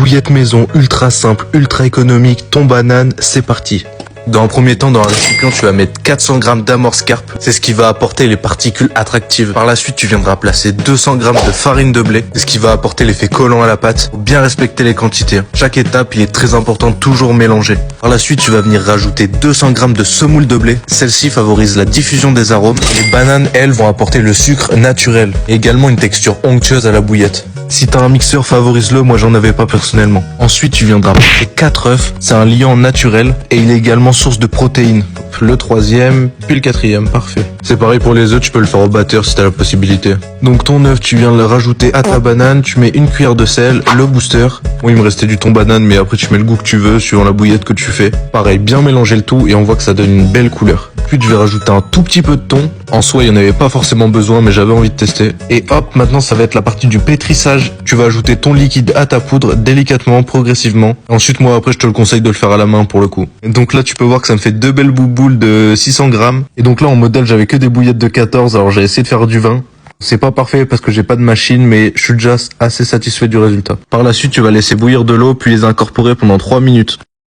bouillette maison ultra simple, ultra économique, ton banane, c'est parti. Dans un premier temps, dans un récipient, tu vas mettre 400 g d'amorce carpe. C'est ce qui va apporter les particules attractives. Par la suite, tu viendras placer 200 g de farine de blé. C'est ce qui va apporter l'effet collant à la pâte. Faut bien respecter les quantités. Chaque étape, il est très important de toujours mélanger. Par la suite, tu vas venir rajouter 200 g de semoule de blé. Celle-ci favorise la diffusion des arômes. Les bananes, elles, vont apporter le sucre naturel et également une texture onctueuse à la bouillette. Si t'as un mixeur, favorise-le, moi j'en avais pas personnellement. Ensuite, tu viendras mettre 4 œufs, c'est un liant naturel et il est également source de protéines. Le troisième, puis le quatrième, parfait. C'est pareil pour les œufs, tu peux le faire au batteur si t'as la possibilité. Donc ton œuf, tu viens le rajouter à ta banane, tu mets une cuillère de sel, le booster. Bon, il me restait du thon banane, mais après tu mets le goût que tu veux, suivant la bouillette que tu fais. Pareil, bien mélanger le tout et on voit que ça donne une belle couleur. Puis je vais rajouter un tout petit peu de thon. En soi, il n'y en avait pas forcément besoin, mais j'avais envie de tester. Et hop, maintenant ça va être la partie du pétrissage. Tu vas ajouter ton liquide à ta poudre, délicatement, progressivement. Ensuite, moi après, je te le conseille de le faire à la main pour le coup. Et donc là, tu peux voir que ça me fait deux belles bouboules de 600 grammes. Et donc là, en modèle, j'avais que des bouillettes de 14, alors j'ai essayé de faire du 20. C'est pas parfait parce que j'ai pas de machine, mais je suis déjà assez satisfait du résultat. Par la suite, tu vas laisser bouillir de l'eau, puis les incorporer pendant 3 minutes.